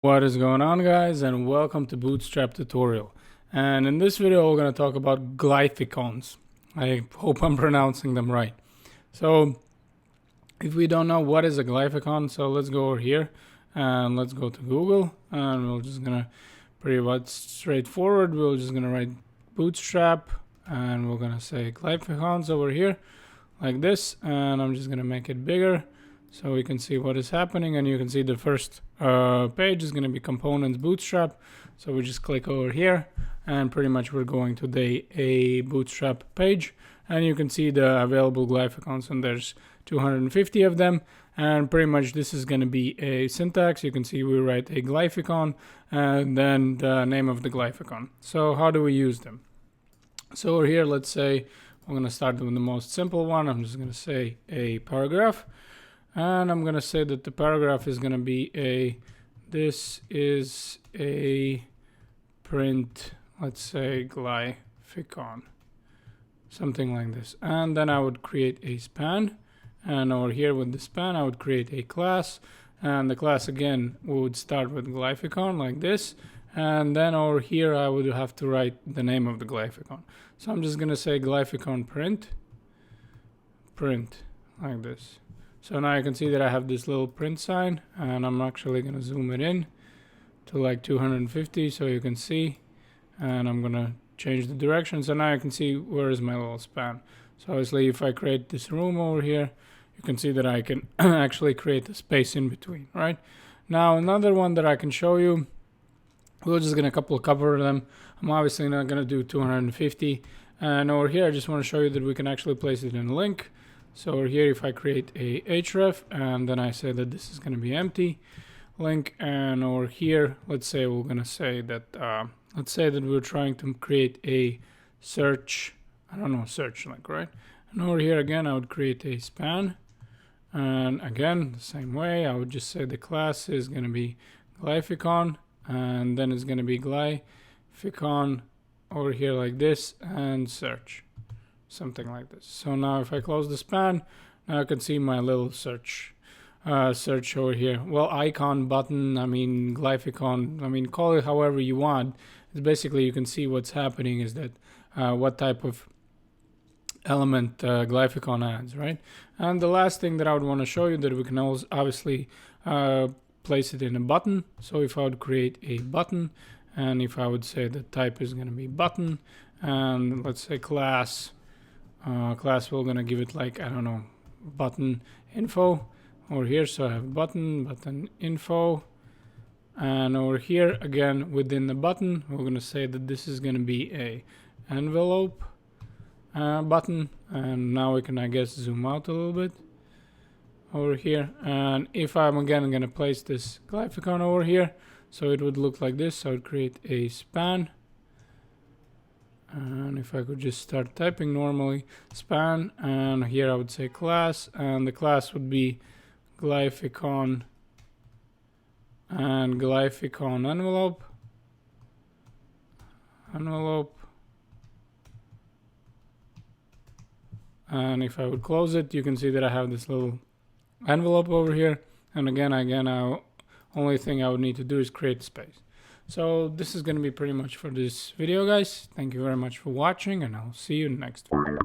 What is going on, guys, and welcome to Bootstrap tutorial. And in this video we're going to talk about glyphicons. I hope I'm pronouncing them right. So if we don't know what is a glyphicon, so let's go over here and let's go to Google, and we're just gonna pretty much straightforward, we're just gonna write Bootstrap and we're gonna say glyphicons over here like this, and I'm just gonna make it bigger so we can see what is happening. And you can see the first page is going to be components Bootstrap. So we just click over here and pretty much we're going to a Bootstrap page, and you can see the available glyphicons, and there's 250 of them. And pretty much this is going to be a syntax. You can see we write a glyphicon and then the name of the glyphicon. So how do we use them? So over here, let's say we're going to start with the most simple one. I'm just going to say a paragraph. And I'm going to say that the paragraph is going to be this is a print, let's say glyphicon, something like this. And then I would create a span. And over here with the span, I would create a class. And the class, again, would start with glyphicon like this. And then over here, I would have to write the name of the glyphicon. So I'm just going to say glyphicon print like this. So now you can see that I have this little print sign, and I'm actually going to zoom it in to like 250 so you can see, and I'm going to change the direction. So now you can see where is my little span. So obviously if I create this room over here, you can see that I can actually create a space in between, right? Now another one that I can show you, we're just going to cover them. I'm obviously not going to do 250. And over here I just want to show you that we can actually place it in a link. So over here, if I create a href and then I say that this is going to be empty link, and over here, let's say we're going to say that let's say that we're trying to create a search, search link, right? And over here again, I would create a span, and again the same way, I would just say the class is going to be glyphicon, and then it's going to be glyphicon over here like this, and search. Something like this. So now if I close the span, now I can see my little search over here. Well, icon, button, glyphicon, call it however you want. It's basically, you can see what's happening is that what type of element glyphicon adds, right? And the last thing that I would want to show you, that we can also obviously place it in a button. So if I would create a button, and if I would say the type is going to be button, and let's say class we're gonna give it like, button info over here. So I have button info, and over here again within the button we're gonna say that this is gonna be a envelope button. And now we can, I guess, zoom out a little bit over here. And if I'm again gonna place this glyphicon over here, so it would look like this. So I would create a span. And if I could just start typing normally, span, and here I would say class, and the class would be glyphicon and glyphicon envelope. And if I would close it, you can see that I have this little envelope over here. And again, only thing I would need to do is create space. So this is going to be pretty much for this video, guys. Thank you very much for watching, and I'll see you in the next one.